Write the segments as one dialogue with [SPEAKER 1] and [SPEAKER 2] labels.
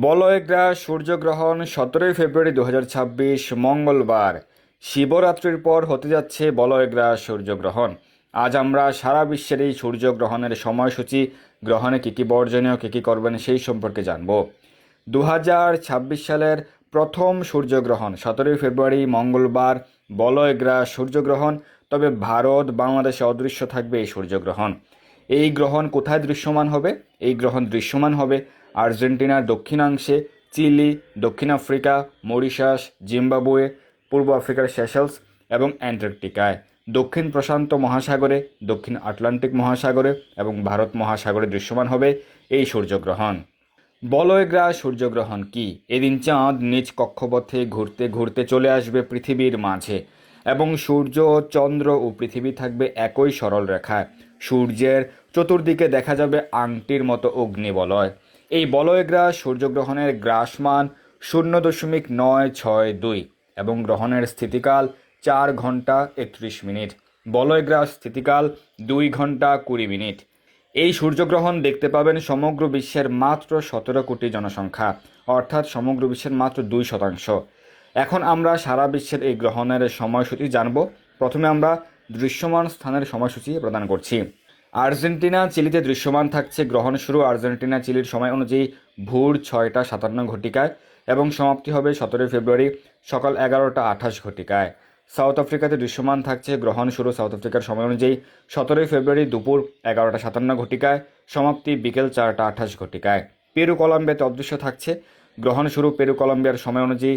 [SPEAKER 1] বলয়গ্রাস সূর্যগ্রহণ 17 ফেব্রুয়ারি 2026 মঙ্গলবার। শিবরাত্রির পর হতে যাচ্ছে বলয়গ্রাস সূর্যগ্রহণ। আজ আমরা সারা বিশ্বের এই সূর্যগ্রহণের সময়সূচি, গ্রহণে কী কী বর্জনীয়, কী কী করবেন সেই সম্পর্কে জানব। 2026 সালের প্রথম সূর্যগ্রহণ 17 ফেব্রুয়ারি মঙ্গলবার বলয়গ্রাস সূর্যগ্রহণ। তবে ভারত, বাংলাদেশে অদৃশ্য থাকবে এই সূর্যগ্রহণ। এই গ্রহণ কোথায় দৃশ্যমান হবে? এই গ্রহণ দৃশ্যমান হবে আর্জেন্টিনার দক্ষিণাংশে, চিলি, দক্ষিণ আফ্রিকা, মরিশাস, জিম্বাবুয়ে, পূর্ব আফ্রিকার সেশেলস এবং অ্যান্টার্কটিকায়, দক্ষিণ প্রশান্ত মহাসাগরে, দক্ষিণ আটলান্টিক মহাসাগরে এবং ভারত মহাসাগরে দৃশ্যমান হবে এই সূর্যগ্রহণ। বলয়গ্রাস সূর্যগ্রহণ কি? এদিন চাঁদ নিজ কক্ষপথে ঘুরতে ঘুরতে চলে আসবে পৃথিবীর মাঝে এবং সূর্য, চন্দ্র ও পৃথিবী থাকবে একই সরল রেখায়। সূর্যের চতুর্দিকে দেখা যাবে আংটির মতো অগ্নিবলয়। এই বলয়গ্রাস সূর্যগ্রহণের গ্রাসমান 0.962 এবং গ্রহণের স্থিতিকাল 4 ঘন্টা 31 মিনিট। বলয়গ্রাস স্থিতিকাল 2 ঘন্টা 20 মিনিট। এই সূর্যগ্রহণ দেখতে পাবেন সমগ্র বিশ্বের মাত্র 17 কোটি জনসংখ্যা, অর্থাৎ সমগ্র বিশ্বের মাত্র 2%। এখন আমরা সারা বিশ্বের এই গ্রহণের সময়সূচি জানব। প্রথমে আমরা দৃশ্যমান স্থানের সময়সূচি প্রদান করছি। আর্জেন্টিনা, চিলিতে দৃশ্যমান থাকছে। গ্রহণ শুরু আর্জেন্টিনা, চিলির সময় অনুযায়ী ভোর 6টা 57 ঘটিকায় এবং সমাপ্তি হবে 17 ফেব্রুয়ারি সকাল 11টা 28 ঘটিকায়। সাউথ আফ্রিকাতে দৃশ্যমান থাকছে। গ্রহণ শুরু সাউথ আফ্রিকার সময় অনুযায়ী 17 ফেব্রুয়ারি দুপুর 11টা 57 ঘটিকায়, সমাপ্তি বিকেল 4টা 28 ঘটিকায়। পেরু কলম্বিয়াতে অদৃশ্য থাকছে। গ্রহণ শুরু পেরু কলম্বিয়ার সময় অনুযায়ী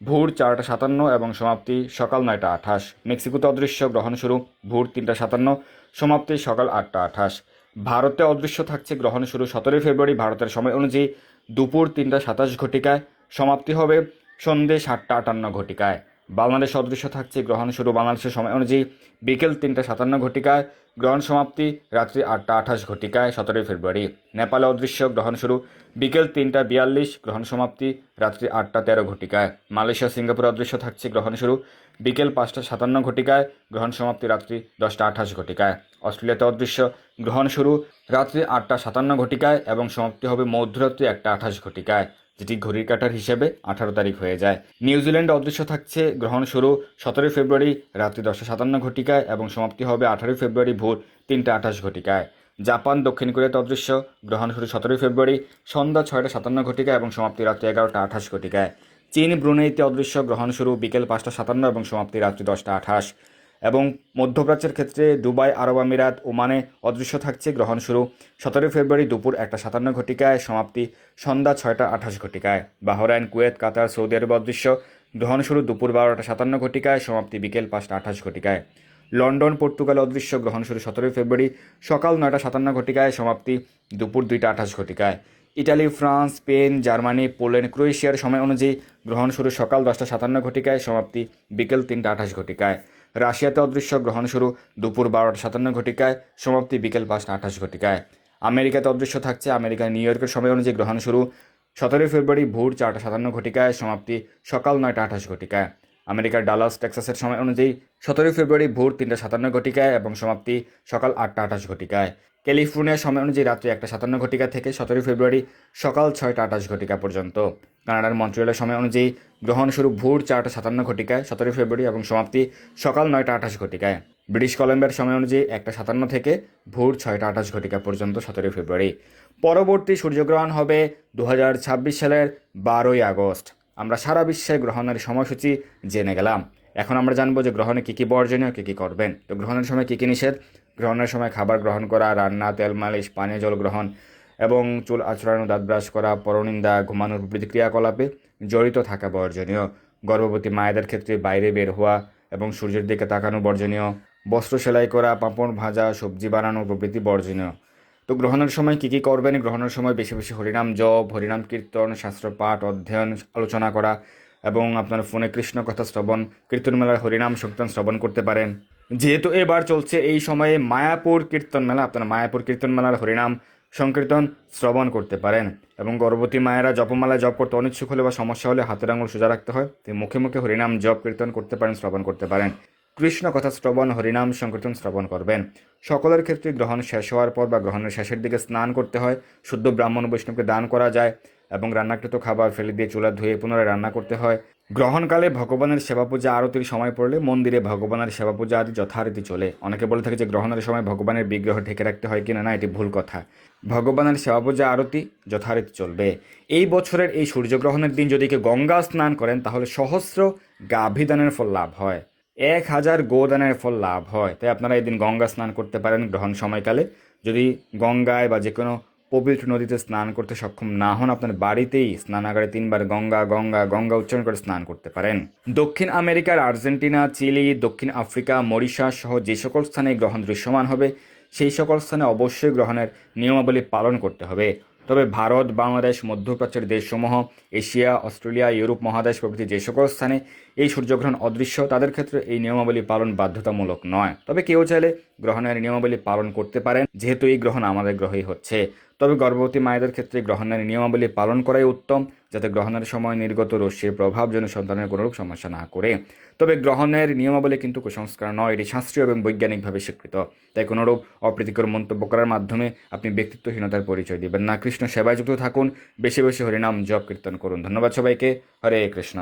[SPEAKER 1] ভোর 4টা 57 এবং সমাপ্তি সকাল 9টা 28। মেক্সিকোতে অদৃশ্য। গ্রহণ শুরু ভোর 3টা 57, সমাপ্তি সকাল 8টা 28। ভারতে অদৃশ্য থাকছে। গ্রহণ শুরু 17 ফেব্রুয়ারি ভারতের সময় অনুযায়ী দুপুর 3টা 27 ঘটিকায়, সমাপ্তি হবে সন্ধে 7টা 58 ঘটিকায়। বাংলাদেশ অদৃশ্য থাকছে। গ্রহণ শুরু বাংলাদেশের সময় অনুযায়ী বিকেল 3টা 57 ঘটিকায়, গ্রহণ সমাপ্তি রাত্রি 8টা 28 ঘটিকায় 17 ফেব্রুয়ারি। নেপালে অদৃশ্য। গ্রহণ শুরু বিকেল 3টা 42, গ্রহণ সমাপ্তি রাত্রি 8টা 13 ঘটিকায়। মালয়েশিয়া, সিঙ্গাপুরে অদৃশ্য থাকছে। গ্রহণ শুরু বিকেল 5টা 57 ঘটিকায়, গ্রহণ সমাপ্তি রাত্রি 10টা 28 ঘটিকায়। অস্ট্রেলিয়াতে অদৃশ্য। গ্রহণ শুরু রাত্রি 8টা 57 ঘটিকায় এবং সমাপ্তি হবে মধ্যরাত্রি 1টা 28 ঘটিকায়, যেটি ঘড়ির কাঁটার হিসেবে 18 তারিখ হয়ে যায়। নিউজিল্যান্ডে অদৃশ্য থাকছে। গ্রহণ শুরু 17 ফেব্রুয়ারি রাত্রি 10টা 57 ঘটিকায় এবং সমাপ্তি হবে 18 ফেব্রুয়ারি ভোর 3টা 28 ঘটিকায়। জাপান, দক্ষিণ কোরিয়াতে অদৃশ্য। গ্রহণ শুরু 17 ফেব্রুয়ারি সন্ধ্যা 6টা 57 ঘটিকায় এবং সমাপ্তি রাত্রি 11টা 28 ঘটিকায়। চীন, ব্রুনেইতে অদৃশ্য। গ্রহণ শুরু বিকেল 5টা 57 এবং সমাপ্তি রাত্রি 10টা 28। এবং মধ্যপ্রাচ্যের ক্ষেত্রে দুবাই, আরব আমিরাত, ওমানে অদৃশ্য থাকছে। গ্রহণ শুরু 17 ফেব্রুয়ারি দুপুর 1টা 57 ঘটিকায়, সমাপ্তি সন্ধ্যা 6টা 28 ঘটিকায়। বাহরাইন, কুয়েত, কাতার, সৌদি আরব অদৃশ্য। গ্রহণ শুরু দুপুর 12টা 57 ঘটিকায়, সমাপ্তি বিকেল 5টা 28 ঘটিকায়। লন্ডন, পর্তুগাল অদৃশ্য। গ্রহণ শুরু 17 ফেব্রুয়ারি সকাল 9টা 57 ঘটিকায়, সমাপ্তি দুপুর 2টা 28 ঘটিকায়। Italy, France, Spain, Germany, Poland, ক্রোয়েশিয়ার সময় অনুযায়ী গ্রহণ শুরু সকাল 10টা 57 ঘটিকায়, সমাপ্তি বিকেল 3টা 28 ঘটিকায়। রাশিয়াতে অদৃশ্য। গ্রহণ শুরু দুপুর 12টা 57 ঘটিকায়, সমাপ্তি বিকেল 5টা 28 ঘটিকায়। আমেরিকাতে অদৃশ্য থাকছে। আমেরিকার নিউ ইয়র্কের সময় অনুযায়ী গ্রহণ শুরু 17 ফেব্রুয়ারি ভোর 4টা 57 ঘটিকায়, সমাপ্তি সকাল 9টা 28 ঘটিকায়। আমেরিকার ডালাস, টেক্সাসের সময় অনুযায়ী 17 ফেব্রুয়ারি ভোর 3টা 57 ঘটিকায় এবং সমাপ্তি সকাল 8টা 28 ঘটিকায়। ক্যালিফোর্নিয়ার সময় অনুযায়ী রাত্রি 1টা 57 ঘটিকা থেকে 17 ফেব্রুয়ারি সকাল 6টা 28 ঘটিকা পর্যন্ত। কানাডার মন্ট্রিয়ালের সময় অনুযায়ী গ্রহণ শুরু ভোর 4টা 57 ঘটিকায় 17 ফেব্রুয়ারি এবং সমাপ্তি সকাল 9টা 28 ঘটিকায়। ব্রিটিশ কলম্বিয়ার সময় অনুযায়ী 1টা 57 থেকে ভোর 6টা 28 ঘটিকা পর্যন্ত 17 ফেব্রুয়ারি। পরবর্তী সূর্যগ্রহণ হবে 2026 সালের 12ই আগস্ট। আমরা সারা বিশ্বে গ্রহণের সময়সূচি জেনে গেলাম। এখন আমরা জানবো যে গ্রহণে কী কী বর্জনীয়, কী কী করবেন। তো গ্রহণের সময় কী কী নিষেধ? গ্রহণের সময় খাবার গ্রহণ করা, রান্না, তেল মালিশ, পানীয় জল গ্রহণ এবং চুল আঁচড়ানো, দাঁত ব্রাশ করা, পরনিন্দা, ঘুমানোর প্রভৃতি ক্রিয়াকলাপে জড়িত থাকা বর্জনীয়। গর্ভবতী মায়েদের ক্ষেত্রে বাইরে বের হওয়া এবং সূর্যের দিকে তাকানো বর্জনীয়। বস্ত্র সেলাই করা, পাঁপড় ভাজা, সবজি বানানো প্রভৃতি বর্জনীয়। তো গ্রহণের সময় কী কী করবেন? গ্রহণের সময় বেশি বেশি হরিনাম জপ, হরিনাম কীর্তন, শাস্ত্র পাঠ, অধ্যয়ন, আলোচনা করা এবং আপনার ফোনে কৃষ্ণ কথা শ্রবণ, কীর্তন মেলার হরিনাম সংকীর্তন শ্রবণ করতে পারেন। যেহেতু এবার চলছে এই সময়ে মায়াপুর কীর্তন মেলা, আপনারা মায়াপুর কীর্তন মেলার হরিনাম সংকীর্তন শ্রবণ করতে পারেন। এবং গর্ভবতী মায়েরা জপমালা জপ করতে অনিচ্ছুক হলে বা সমস্যা হলে হাতের আঙুল সোজা রাখতে হয়, তো মুখে মুখে হরিনাম জপ কীর্তন করতে পারেন, শ্রবণ করতে পারেন। কৃষ্ণ কথা শ্রবণ, হরিনাম সংকীর্তন শ্রবণ করবেন। সকলের ক্ষেত্রে গ্রহণ শেষ হওয়ার পর বা গ্রহণের শেষের দিকে স্নান করতে হয়। শুদ্ধ ব্রাহ্মণ বৈষ্ণবকে দান করা যায়। এবং রান্নাকৃত খাবার ফেলে দিয়ে চুলা ধুয়ে পুনরায় রান্না করতে হয়। গ্রহণকালে ভগবানের সেবা পূজা আরতির সময় পড়লে মন্দিরে ভগবানের সেবা পূজা আদি যথারীতি চলে। অনেকে বলে থাকে যে গ্রহণের সময় ভগবানের বিগ্রহ ঢেকে রাখতে হয় কিনা, না, এটি ভুল কথা। ভগবানের সেবা পূজা আরতি যথারীতি চলবে। এই বছরের এই সূর্যগ্রহণের দিন যদি কেউ গঙ্গা স্নান করেন তাহলে সহস্র গাভীদানের ফল লাভ হয়, 1000 গোদানের ফল লাভ হয়। তাই আপনারা এই দিন গঙ্গা স্নান করতে পারেন গ্রহণ সময়কালে। যদি গঙ্গায় বা যে কোনো পবিত্র নদীতে স্নান করতে সক্ষম না হন, আপনার বাড়িতেই স্নানাগারে 3 বার গঙ্গা গঙ্গা গঙ্গা উচ্চারণ করে স্নান করতে পারেন। দক্ষিণ আমেরিকার আর্জেন্টিনা, চিলি, দক্ষিণ আফ্রিকা, মরিশাস সহ যে সকল স্থানে গ্রহণ দৃশ্যমান হবে সেই সকল স্থানে অবশ্যই গ্রহণের নিয়মাবলী পালন করতে হবে। তবে ভারত, বাংলাদেশ, মধ্যপ্রাচ্যের দেশসমূহ, এশিয়া, অস্ট্রেলিয়া, ইউরোপ মহাদেশ প্রভৃতি যে সকল স্থানে এই সূর্যগ্রহণ অদৃশ্য তাদের ক্ষেত্রে এই নিয়মাবলী পালন বাধ্যতামূলক নয়। তবে কেউ চাইলে গ্রহণের নিয়মাবলী পালন করতে পারেন, যেহেতু এই গ্রহণ আমাদের গ্রহেই হচ্ছে। তবে গর্ভবতী মায়েদের ক্ষেত্রে গ্রহণের নিয়মাবলী পালন করাই উত্তম, যাতে গ্রহণের সময় নির্গত রশ্মির প্রভাব যেন সন্তানের কোনোরূপ সমস্যা না করে। তবে গ্রহণের নিয়মাবলী কিন্তু কুসংস্কার নয়, এটি শাস্ত্রীয় এবং বৈজ্ঞানিকভাবে স্বীকৃত। তাই কোনোরূপ অপ্রীতিকর মন্তব্য করার মাধ্যমে আপনি ব্যক্তিত্বহীনতার পরিচয় দিবেন না। কৃষ্ণ সেবায় যুক্ত থাকুন, বেশি বেশি হরিনাম জপ কীর্তন করুন। ধন্যবাদ সবাইকে। হরে কৃষ্ণ।